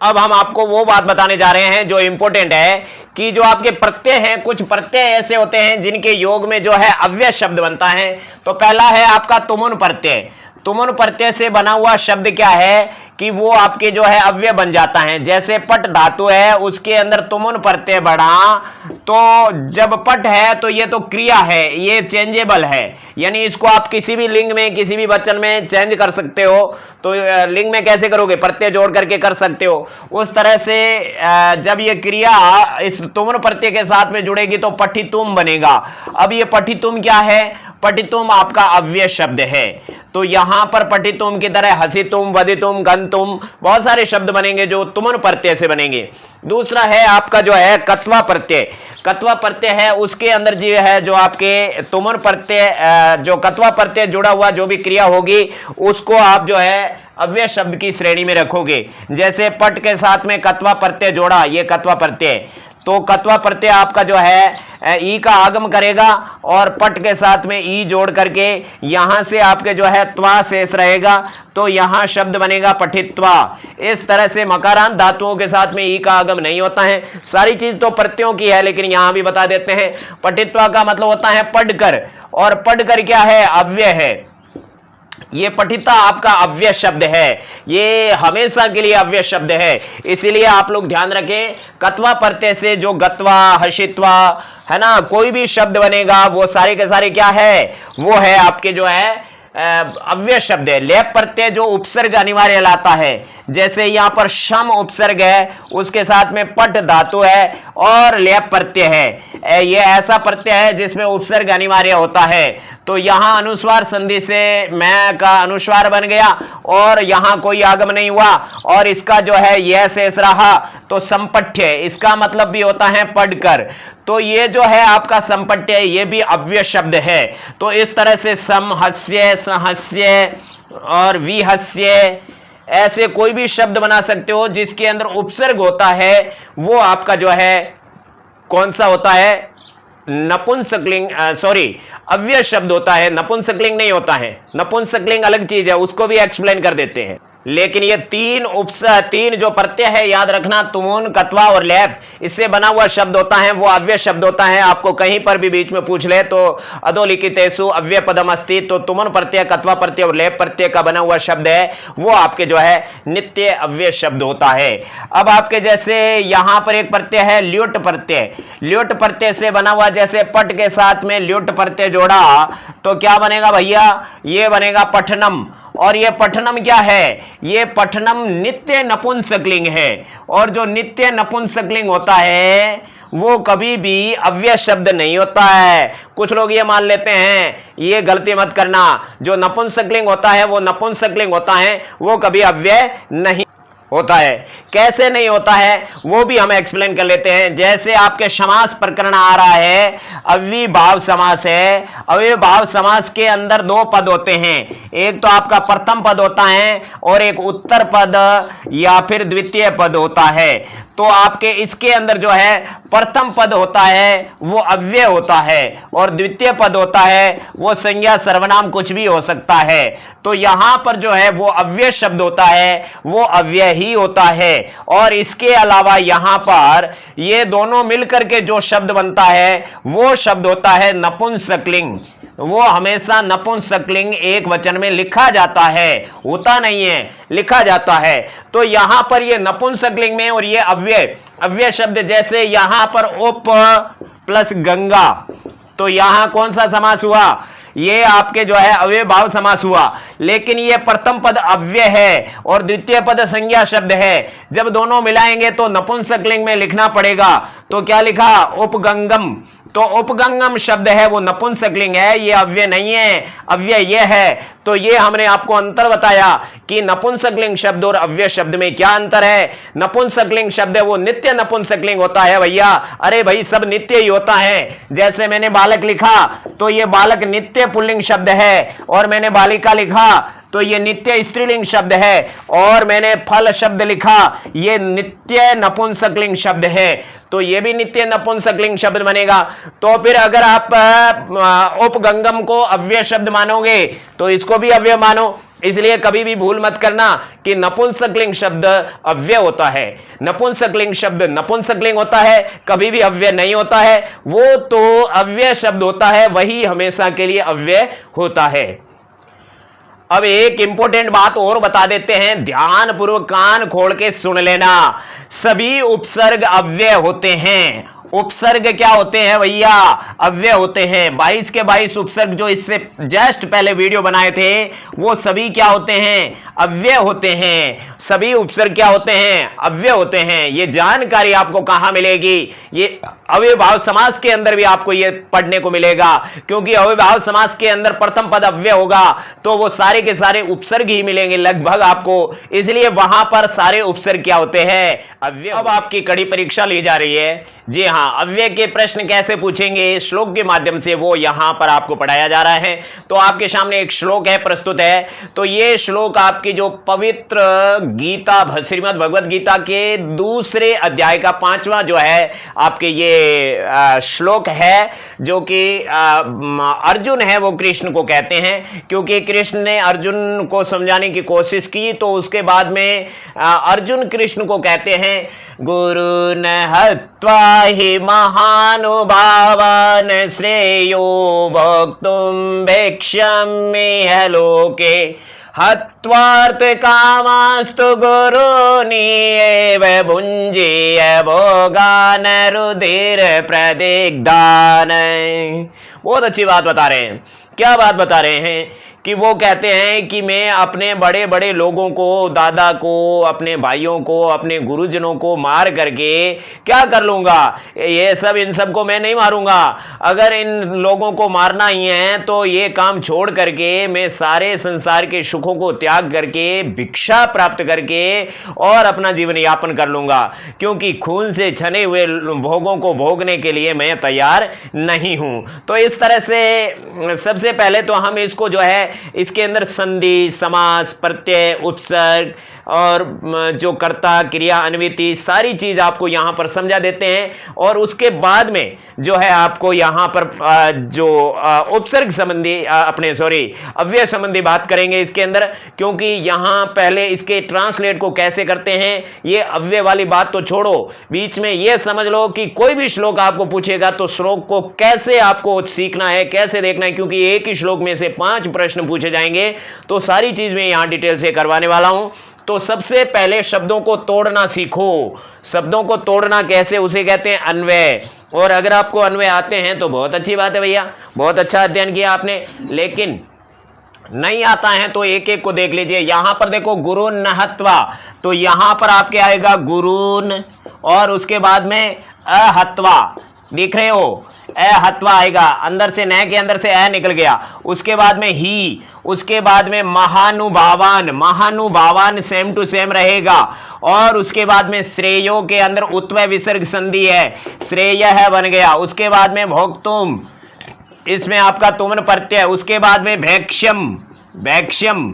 अब हम आपको वो बात बताने जा रहे हैं जो इंपॉर्टेंट है कि जो आपके प्रत्यय हैं, कुछ प्रत्यय ऐसे होते हैं जिनके योग में जो है अव्यय शब्द बनता है। तो पहला है आपका तुमुन प्रत्यय। तुमुन प्रत्यय से बना हुआ शब्द क्या है कि वो आपके जो है अव्यय बन जाता है। जैसे पट धातु है, उसके अंदर तुमुन प्रत्यय बढ़ा, तो जब पट है तो ये तो क्रिया है, ये चेंजेबल है, यानी इसको आप किसी भी लिंग में, किसी भी वचन में चेंज कर सकते हो। तो लिंग में कैसे करोगे, प्रत्यय जोड़ करके कर सकते हो। उस तरह से जब ये क्रिया इस तुमुन प्रत्यय के साथ में जुड़ेगी तो पठितुम बनेगा। अब ये पठितुम क्या है, पठितुम आपका अव्यय शब्द है। तो यहां पर पठितुम की तरह हसितुम, वदितुम, गंतुम, बहुत सारे शब्द बनेंगे जो तुमुन प्रत्यय से बनेंगे। दूसरा है आपका जो है कत्वा प्रत्यय। कत्वा प्रत्यय है, उसके अंदर जो है जो आपके तुमुन प्रत्यय, जो कत्वा प्रत्यय जुड़ा हुआ जो भी क्रिया होगी उसको आप जो है अव्यय शब्द की श्रेणी में रखोगे। जैसे पट के साथ में कत्वा प्रत्यय जोड़ा, ये कत्वा प्रत्यय, तो कत्वा प्रत्यय आपका जो है ई का आगम करेगा और पट के साथ में ई जोड़ करके यहां से आपके जो है त्वा शेष रहेगा, तो यहां शब्द बनेगा पठित्वा। इस तरह से मकारांत धातुओं के साथ में ई का आगम नहीं होता है। सारी चीज तो प्रत्ययों की है, लेकिन यहां भी बता देते हैं। पठित्वा का मतलब होता है पढ़कर, और पढ़कर क्या है, अव्यय है। ये पठिता आपका अव्यय शब्द है, ये हमेशा के लिए अव्यय शब्द है। इसीलिए आप लोग ध्यान रखें, कत्वा प्रत्यय से जो गत्वा, हशित्वा, है ना, कोई भी शब्द बनेगा वो सारे के सारे क्या है, वो है आपके जो है अव्यय शब्द है। लेप प्रत्यय जो उपसर्ग अनिवार्य लाता है, जैसे यहां पर शम उपसर्ग है, उसके साथ में पट धातु है और लेप प्रत्यय है, ये ऐसा प्रत्यय है जिसमें उपसर्ग अनिवार्य होता है। तो यहां अनुस्वार संधि से मैं का अनुस्वार बन गया और यहां कोई आगम नहीं हुआ और इसका जो है यह शेष रहा, तो संपठ्य, इसका मतलब भी होता है पढ़कर। तो ये जो है आपका संपठ्य, ये भी अव्यय शब्द है। तो इस तरह से समहस्य, सहस्य और विहस्य, ऐसे कोई भी शब्द बना सकते हो जिसके अंदर उपसर्ग होता है, वो आपका जो है कौन सा होता है, नपुंसकलिंग, सॉरी अव्यय शब्द होता है, नपुंसकलिंग नहीं होता है। नपुंसकलिंग अलग चीज है, उसको भी एक्सप्लेन कर देते हैं। लेकिन ये तीन जो प्रत्यय है, याद रखना, तुमुन, कत्वा और लेप, इससे बना हुआ शब्द होता है, वो अव्यय शब्द होता है। आपको कहीं पर भी बीच में पूछ ले तो अधोलिखितेषु अव्यय पदम अस्ति, तो तुमुन प्रत्यय, कत्वा प्रत्यय और लेप प्रत्यय का बना हुआ शब्द है, वो आपके जो है नित्य अव्यय शब्द होता है। अब आपके जैसे यहां पर एक प्रत्यय है ल्युट प्रत्यय, ल्युट प्रत्यय से बना हुआ, जैसे पट के साथ में ल्युट प्रत्यय जोड़ा तो क्या बनेगा भैया, ये बनेगा पठनम। और ये पठनम क्या है, ये पठनम नित्य नपुंसकलिंग है, और जो नित्य नपुंसकलिंग होता है वो कभी भी अव्यय शब्द नहीं होता है। कुछ लोग ये मान लेते हैं, ये गलती मत करना, जो नपुंसकलिंग होता है वो नपुंसकलिंग होता है, वो कभी अव्यय नहीं होता है। कैसे नहीं होता है वो भी हम एक्सप्लेन कर लेते हैं। जैसे आपके समास प्रकरण आ रहा है, अव्ययभाव समास है, अव्ययभाव समास के अंदर दो पद होते हैं, एक तो आपका प्रथम पद होता है और एक उत्तर पद या फिर द्वितीय पद होता है। तो आपके इसके अंदर जो है प्रथम पद होता है वो अव्यय होता है और द्वितीय पद होता है वो संज्ञा सर्वनाम कुछ भी हो सकता है। तो यहां पर जो है वो अव्यय शब्द होता है, वो अव्यय ही होता है। और इसके अलावा यहां पर ये दोनों मिलकर के जो शब्द बनता है वो शब्द होता है नपुंसकलिंग। वो हमेशा नपुंसकलिंग एक वचन में लिखा जाता है, होता नहीं है, लिखा जाता है। तो यहां पर ये नपुंसकलिंग में और ये अव्यय शब्द, जैसे यहां पर उप प्लस गंगा, तो यहां कौन सा समास हुआ, ये आपके जो है अव्ययभाव समास हुआ। लेकिन ये प्रथम पद अव्यय है और द्वितीय पद संज्ञा शब्द है, जब दोनों मिलाएंगे तो नपुंसकलिंग में लिखना पड़ेगा। तो क्या लिखा, उपगंगम, तो उपगंगम शब्द है वो नपुंसकलिंग है, ये अव्यय नहीं है, अव्यय ये है। तो ये हमने आपको अंतर बताया कि नपुंसकलिंग शब्द और अव्यय शब्द में क्या अंतर है। नपुंसकलिंग शब्द है वो नित्य नपुंसकलिंग होता है भैया, अरे भाई सब नित्य ही होता है। जैसे मैंने बालक लिखा तो ये बालक नित्य पुल्लिंग शब्द है, और मैंने बालिका लिखा तो ये नित्य स्त्रीलिंग शब्द है, और मैंने फल शब्द लिखा ये नित्य नपुंसकलिंग शब्द है, तो ये भी नित्य नपुंसकलिंग शब्द बनेगा। तो फिर अगर आप उपगंगम को अव्यय शब्द मानोगे तो इसको भी अव्यय मानो। इसलिए कभी भी भूल मत करना कि नपुंसकलिंग शब्द अव्यय होता है, नपुंसकलिंग शब्द नपुंसकलिंग होता है, कभी भी अव्यय नहीं होता है। वो तो अव्यय शब्द होता है, वही हमेशा के लिए अव्यय होता है। अब एक इंपॉर्टेंट बात और बता देते हैं, ध्यान पूर्वक कान खोल के सुन लेना। सभी उपसर्ग अव्यय होते हैं। उपसर्ग क्या होते हैं भैया, अव्यय होते हैं। 22 के 22 उपसर्ग जो इससे जस्ट पहले वीडियो बनाए थे वो सभी क्या होते हैं, अव्यय होते हैं। सभी उपसर्ग क्या होते हैं, अव्यय होते हैं। ये जानकारी आपको कहां मिलेगी, ये अव्ययभाव समास के अंदर भी आपको ये पढ़ने को मिलेगा, क्योंकि अव्ययभाव समास के अंदर प्रथम पद अव्यय होगा तो वो सारे के सारे उपसर्ग ही मिलेंगे लगभग आपको, इसलिए वहां पर सारे उपसर्ग क्या होते हैं, अव्यय। अब आपकी कड़ी परीक्षा ली जा रही है, जी हां, अव्यय के प्रश्न कैसे पूछेंगे श्लोक के माध्यम से, वो यहां पर आपको पढ़ाया जा रहा है। तो आपके सामने एक श्लोक है, प्रस्तुत है। तो ये श्लोक आपकी जो पवित्र गीता, श्रीमद् भगवत गीता के दूसरे अध्याय का 5वां जो है आपके ये श्लोक है, जो कि अर्जुन है वो कृष्ण को कहते हैं, क्योंकि कृष्ण ने अर्जुन को समझाने की कोशिश की, तो उसके बाद में अर्जुन कृष्ण को कहते हैं, गुरु न हत्वा हि महानुभावान श्रेयो भोक्तुम भिक्षाम्येह लोके हत्वार्थ कामास्तु गुरुनि एव भुंजीय भोगान रुधिर प्रदिग्धान। बहुत अच्छी बात बता रहे हैं। क्या बात बता रहे हैं कि वो कहते हैं कि मैं अपने बड़े बड़े लोगों को, दादा को, अपने भाइयों को, अपने गुरुजनों को मार करके क्या कर लूँगा, ये सब इन सब को मैं नहीं मारूंगा। अगर इन लोगों को मारना ही है तो ये काम छोड़ करके मैं सारे संसार के सुखों को त्याग करके भिक्षा प्राप्त करके और अपना जीवन यापन कर लूँगा, क्योंकि खून से छने हुए भोगों को भोगने के लिए मैं तैयार नहीं हूँ। तो इस तरह से सबसे पहले तो हम इसको जो है इसके अंदर संधि, समास, प्रत्यय, उपसर्ग और जो कर्ता, क्रिया, अन्विति सारी चीज आपको यहां पर समझा देते हैं। और उसके बाद में जो है आपको यहां पर जो उपसर्ग संबंधी अव्यय संबंधी बात करेंगे इसके अंदर, क्योंकि यहां पहले इसके ट्रांसलेट को कैसे करते हैं, ये अव्यय वाली बात तो छोड़ो, बीच में ये समझ लो कि कोई भी श्लोक आपको पूछेगा तो श्लोक को कैसे आपको सीखना है, कैसे देखना है, क्योंकि एक ही श्लोक में से 5 प्रश्न पूछे जाएंगे। तो सारी चीज मैं यहां डिटेल से करवाने वाला हूं। तो सबसे पहले शब्दों को तोड़ना सीखो। शब्दों को तोड़ना कैसे, उसे कहते हैं अन्वय। और अगर आपको अन्वय आते हैं तो बहुत अच्छी बात है भैया, बहुत अच्छा अध्ययन किया आपने। लेकिन नहीं आता है तो एक एक को देख लीजिए। यहां पर देखो गुरुन नहत्वा, तो यहां पर आपके आएगा गुरुन और उसके बाद में अहत्वा, देख रहे हो, अहत्वा आएगा, अंदर से न के अंदर से अ निकल गया। उसके बाद में ही, उसके बाद में महानुभावान, महानुभावान सेम टू सेम रहेगा। और उसके बाद में श्रेयो के अंदर उत्वय विसर्ग संधि है, श्रेय है बन गया। उसके बाद में भोक्तुम, इसमें आपका तुमन प्रत्यय। उसके बाद में भैक्ष्यम, भैक्ष्यम।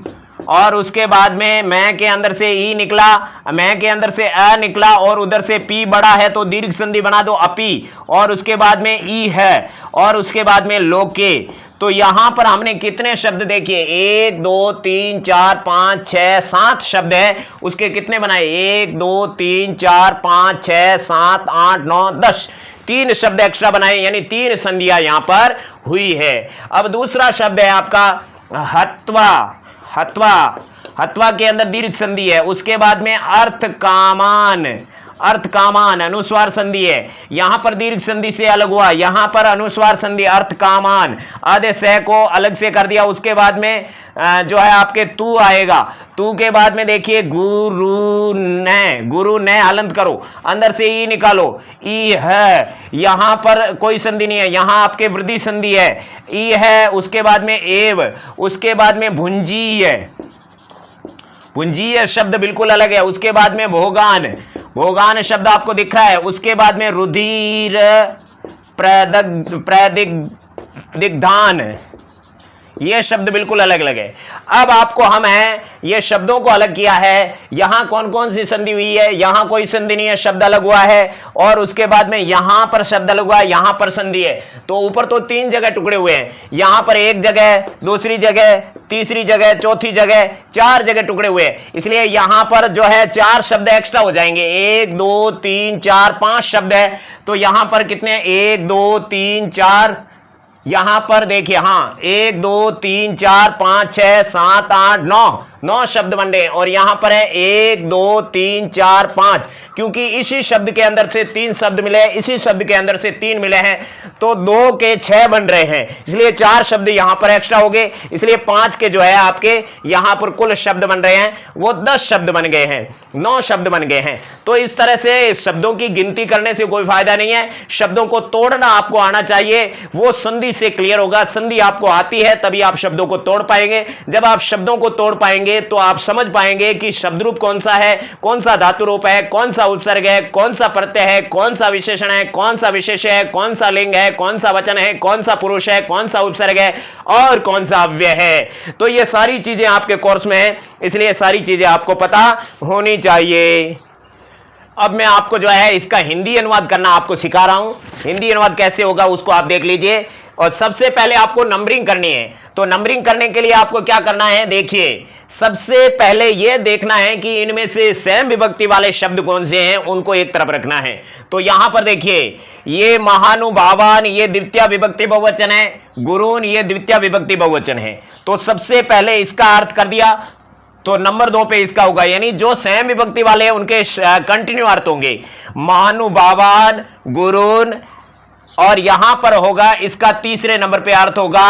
और उसके बाद में मैं के अंदर से ई निकला, मैं के अंदर से अ निकला और उधर से पी बड़ा है तो दीर्घ संधि बना दो अपी। और उसके बाद में ई है और उसके बाद में लोके। तो यहां पर हमने कितने शब्द देखिए, 1 2 3 4 5 6 7 शब्द है। उसके कितने बनाए, 1 2 3 4 5 6 7 8 9 10, 3 शब्द एक्स्ट्रा बनाए, यानी 3 संधियां यहां पर हुई है। अब दूसरा शब्द है आपका हत्वा, हत्वा, हत्वा के अंदर दीर्घ संधि है। उसके बाद में अर्थ कामान, अर्थ कामान अनुस्वार संधि है, यहां पर दीर्घ संधि से अलग हुआ, यहां पर अनुस्वार संधि अर्थ कामान, आधे से को अलग से कर दिया। उसके बाद में जो है आपके तू आएगा, तू के बाद में देखिए गुरु न, गुरु न हलंत करो, अंदर से ई निकालो, ई है, यहां पर कोई संधि नहीं है, यहां आपके वृद्धि संधि है, ई है। उसके बाद में एव, उसके बाद में भुंजी है, पुंजीय शब्द बिल्कुल अलग है। उसके बाद में भोगान, भोगान शब्द आपको दिख रहा है। उसके बाद में रुधिर प्रदिग्धान, ये शब्द बिल्कुल अलग अलग है। अब आपको हम है ये शब्दों को अलग किया है, यहां कौन कौन सी संधि हुई है, यहां कोई संधि नहीं है, शब्द अलग हुआ है। और उसके बाद में यहां पर शब्द अलग हुआ है, यहां पर संधि है। तो ऊपर तो 3 जगह टुकड़े हुए हैं, यहां पर 1 जगह, दूसरी जगह, तीसरी जगह, चौथी जगह, 4 जगह टुकड़े हुए हैं। इसलिए यहां पर जो है 4 शब्द एक्स्ट्रा हो जाएंगे, 1 2 3 4 5 शब्द है। तो यहां पर कितने, 1 2 3 4, यहां पर देखिए, हाँ 1 2 3 4 5 6 7 8 9 शब्द बन रहे। और यहां पर है 1 2 3 4 5, क्योंकि इसी शब्द के अंदर से 3 शब्द मिले, इसी शब्द के अंदर से 3 मिले हैं, तो 2 के 6 बन रहे हैं, इसलिए 4 शब्द यहां पर एक्स्ट्रा हो गए। इसलिए 5 के जो है आपके यहां पर कुल शब्द बन रहे हैं वो 10 शब्द बन गए हैं, 9 शब्द बन गए हैं। तो इस तरह से शब्दों की गिनती करने से कोई फायदा नहीं है, शब्दों को तोड़ना आपको आना चाहिए, वो संधि से क्लियर होगा। संधि आपको आती है तभी आप शब्दों को तोड़ पाएंगे। जब आप शब्दों को तोड़ पाएंगे तो आप समझ पाएंगे कि शब्द रूप कौन सा है, कौन सा धातु रूप है, कौन सा उपसर्ग है, कौन सा प्रत्यय है, कौन सा विशेषण है, कौन सा विशेष है, कौन सा लिंग है, कौन सा वचन है, कौन सा पुरुष है, कौन सा उपसर्ग है और कौन सा अव्यय है। तो ये सारी चीजें आपके कोर्स में है, इसलिए सारी चीजें आपको पता होनी चाहिए। अब मैं आपको जो है इसका हिंदी अनुवाद करना आपको सिखा रहा हूं। हिंदी अनुवाद कैसे होगा उसको आप देख लीजिए। और सबसे पहले आपको नंबरिंग करनी है। तो नंबरिंग करने के लिए आपको क्या करना है, देखिए सबसे पहले यह देखना है कि इनमें से सैम विभक्ति वाले शब्द कौन से हैं, उनको एक तरफ रखना है। तो यहां पर देखिए ये महानुभावान ये द्वितीय विभक्ति बहुवचन है, गुरून ये द्वितीय विभक्ति बहुवचन है। तो सबसे पहले इसका अर्थ कर दिया, तो नंबर 2 पे इसका होगा, यानी जो सैम विभक्ति वाले हैं उनके कंटिन्यू अर्थ होंगे महानुभावान गुरून, और यहां पर होगा इसका तीसरे नंबर पे अर्थ होगा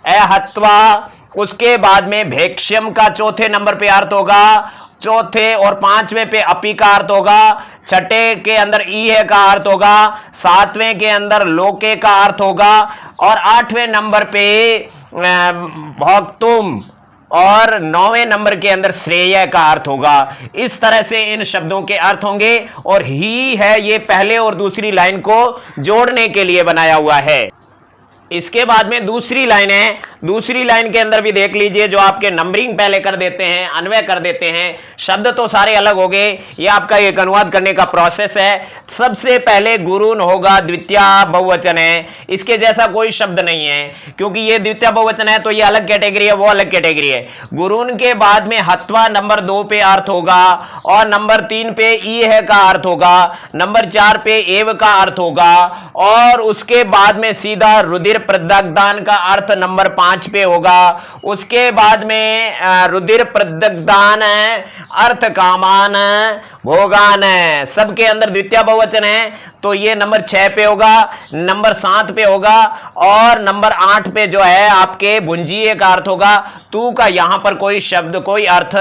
अहत्वा, उसके बाद में भेक्ष्यम का चौथे नंबर पे अर्थ होगा, चौथे और पांचवें पे अपी का अर्थ होगा, छठे के अंदर ईह का अर्थ होगा, सातवें के अंदर लोके का अर्थ होगा, और आठवें नंबर पे भोक्तुम, और 9वें नंबर के अंदर श्रेय का अर्थ होगा। इस तरह से इन शब्दों के अर्थ होंगे, और ही है ये पहले और दूसरी लाइन को जोड़ने के लिए बनाया हुआ है। इसके बाद में दूसरी लाइन है, दूसरी लाइन के अंदर भी देख लीजिए, जो आपके नंबरिंग पहले कर देते हैं, अन्वय कर देते हैं, शब्द तो सारे अलग हो गए, ये आपका एक अनुवाद करने का प्रोसेस है। सबसे पहले गुरुन होगा, द्वितीय बहुवचन है, इसके जैसा कोई शब्द नहीं है, क्योंकि ये द्वितीय बहुवचन है तो ये अलग कैटेगरी है, वो अलग कैटेगरी है। गुरुन के बाद में हत्वा नंबर 2 पे अर्थ होगा, और नंबर 3 पे ईह का अर्थ होगा, नंबर 4 पे एव का अर्थ होगा, और उसके बाद में सीधा रुधिर प्रदग्धान का अर्थ नंबर 5 पे होगा। उसके बाद में रुधिर प्रदग्धान अर्थ कामान भोगान, सबके अंदर द्वितीय बहुवचन है, तो ये नंबर 6 पे होगा, नंबर 7 पे होगा, और नंबर 8 पे जो है आपके भुंजीय का अर्थ होगा। तू का यहां पर कोई शब्द कोई अर्थ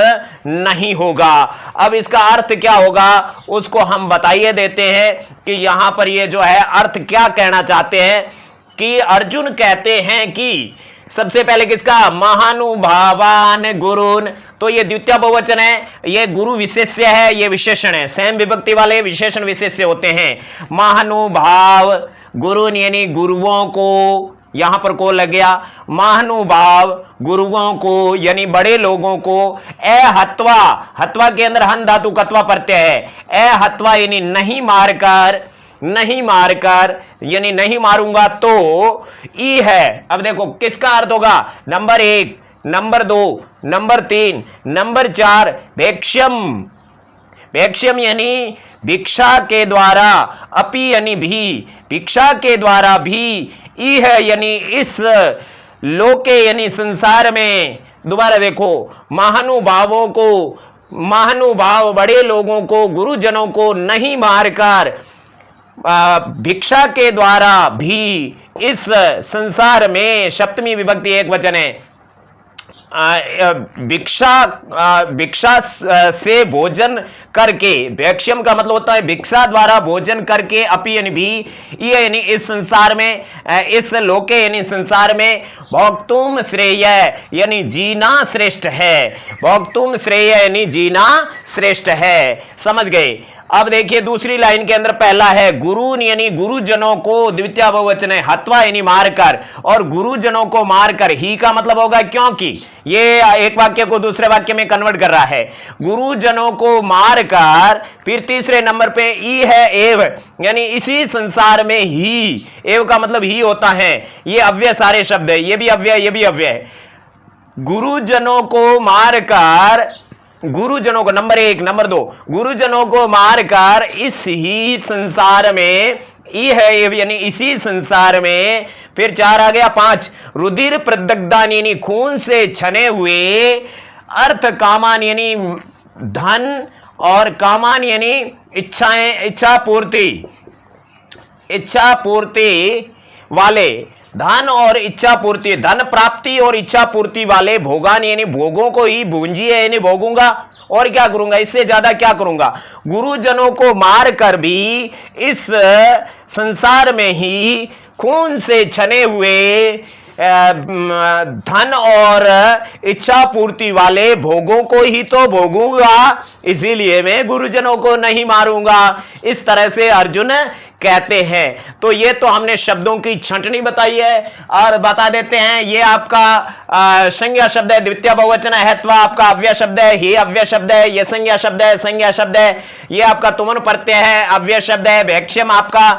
नहीं होगा। अब इसका अर्थ क्या होगा उसको हम बताइए देते हैं कि यहां पर ये जो है अर्थ क्या कहना चाहते हैं, कि अर्जुन कहते हैं कि सबसे पहले किसका, महानुभावान गुरुन, तो ये द्वितीय बहुवचन है, ये गुरु विशेष्य है, ये विशेषण है, सैम विभक्ति वाले विशेषण विशेष्य होते हैं। महानुभाव गुरुन यानी गुरुओं को, यहां पर को लग गया, महानुभाव गुरुओं को यानी बड़े लोगों को। अहत्वा, हत्वा के अंदर हन धातु कत्वा प्रत्यय है, अहत्वा यानी नहीं मारकर, नहीं मारकर यानी नहीं मारूंगा, तो ई है। अब देखो किसका अर्थ होगा, नंबर 1, नंबर 2, नंबर 3, नंबर 4 भेक्ष्यम, भेक्ष्यम यानी भिक्षा के द्वारा, अपि यानी भी, भिक्षा के द्वारा भी, ई है यानी इस लोके यानी संसार में। दोबारा देखो, महानुभावों को, महानुभाव बड़े लोगों को, गुरुजनों को नहीं मारकर, भिक्षा के द्वारा भी इस संसार में, सप्तमी विभक्ति एक वचन है, भिक्षा से भोजन करके, भैक्ष्यम का मतलब होता है भिक्षा द्वारा भोजन करके, अपि यानी भी, ये यानी इस संसार में, इस लोके यानी संसार में, भोक्तुम श्रेय यानी जीना श्रेष्ठ है, भोक्तुम श्रेय यानी जीना श्रेष्ठ है। समझ गए। अब देखिए दूसरी लाइन के अंदर पहला है गुरुन यानी गुरुजनों को, द्वितीय बहुवचन है, हत्वा यानी मारकर, और गुरुजनों को मारकर, ही का मतलब होगा क्योंकि ये एक वाक्य को दूसरे वाक्य में कन्वर्ट कर रहा है, गुरुजनों को मारकर। फिर तीसरे नंबर पे ई है एव, यानी इसी संसार में ही, एव का मतलब ही होता है, ये अव्यय सारे शब्द है, ये भी अव्यय ये भी अव्यय है। गुरुजनों को मारकर, गुरुजनों को नंबर 1, नंबर 2 गुरुजनों को मारकर इस ही संसार में, ई है यानी इसी संसार में। फिर 4 आ गया, 5 रुधिर प्रदग्धान यानी खून से छने हुए, अर्थ कामान यानी धन, और कामान यानी इच्छाएं, इच्छा पूर्ति, इच्छा पूर्ति वाले, धन और इच्छा पूर्ति, धन प्राप्ति और इच्छा पूर्ति वाले, भोगान यानी भोगों को ही, भूंजी है यानी भोगूंगा, और क्या करूंगा, इससे ज्यादा क्या करूंगा। गुरुजनों को मारकर भी इस संसार में ही खून से छने हुए धन और इच्छा पूर्ति वाले भोगों को ही तो भोगूंगा, इसीलिए मैं गुरुजनों को नहीं मारूंगा। इस तरह से अर्जुन कहते हैं। तो ये तो हमने शब्दों की छंटनी बताई है और बता देते हैं ये आपका संज्ञा शब्द है, द्वितीय बहुवचन है, अथवा आपका अव्यय शब्द है, ही अव्यय शब्द है, ये संज्ञा शब्द है, संज्ञा शब्द है, ये आपका तुमन प्रत्यय है, अव्यय शब्द है, भैक्ष्यम आपका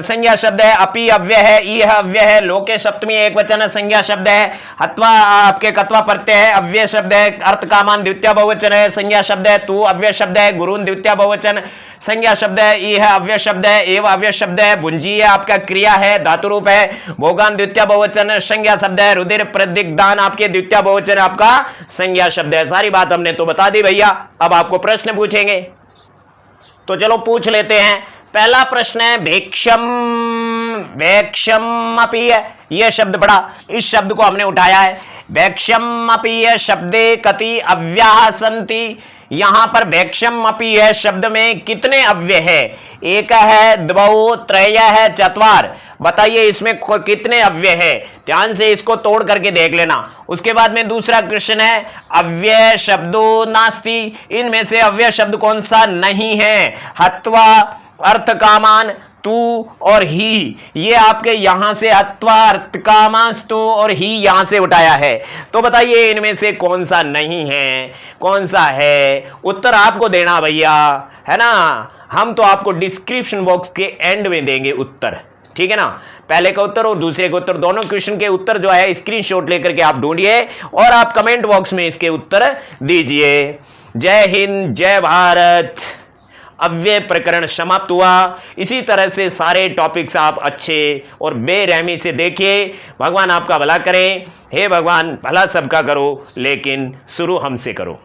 संज्ञा शब्द है, अपि अव्यय है, ई अव्यय है, लोके सप्तमी एक वचन संज्ञा शब्द है, अथवा आपके कत्वा प्रत्यय है, अव्यय शब्द है, अर्थ कामान द्वितीय बहुवचन है, संज्ञा शब्द है, तू अव्यय शब्द है, गुरुन द्वितीय बहुवचन संज्ञा शब्द है, ई है अव्यय शब्द है, एव अव्यय शब्द है, भुंजी है आपका क्रिया है, धातु रूप है, भोगान द्वितीय बहुवचन संज्ञा शब्द है, रुधिर प्रदिग्धान आपके द्वितीय बहुवचन आपका संज्ञा शब्द है। सारी बात हमने तो बता दी भैया। अब आपको प्रश्न पूछेंगे तो चलो पूछ लेते हैं। पहला प्रश्न है भेक्षम, भेक्षम अपि है यह शब्द पढ़ा, इस शब्द को हमने उठाया है। भेक्षम अपि है शब्दे कति अव्यय सन्ति, यहां पर भेक्षम अपि है शब्द में कितने अव्यय है? एक है, द्वौ, त्रय है, चत्वार। बताइए इसमें कितने अव्यय है? ध्यान से इसको तोड़ करके देख लेना। उसके बाद में दूसरा क्वेश्चन है अव्यय शब्दो नास्ति, इनमें से अव्यय शब्द कौन सा नहीं है? हत्वा, अर्थ कामान, तू और ही, ये आपके यहां से अत्वा, अर्थ कामांस, तू और ही यहां से उठाया है। तो बताइए इनमें से कौन सा नहीं है, कौन सा है? उत्तर आपको देना भैया, है ना। हम तो आपको डिस्क्रिप्शन बॉक्स के एंड में देंगे उत्तर, ठीक है ना। पहले का उत्तर और दूसरे का उत्तर, दोनों क्वेश्चन के उत्तर जो है स्क्रीनशॉट लेकर के आप ढूंढिए और आप कमेंट बॉक्स में इसके उत्तर दीजिए। जय हिंद, जय भारत। अव्यय प्रकरण समाप्त हुआ। इसी तरह से सारे टॉपिक्स आप अच्छे और बेरहमी से देखिए। भगवान आपका भला करें। हे भगवान, भला सबका करो लेकिन शुरू हमसे करो।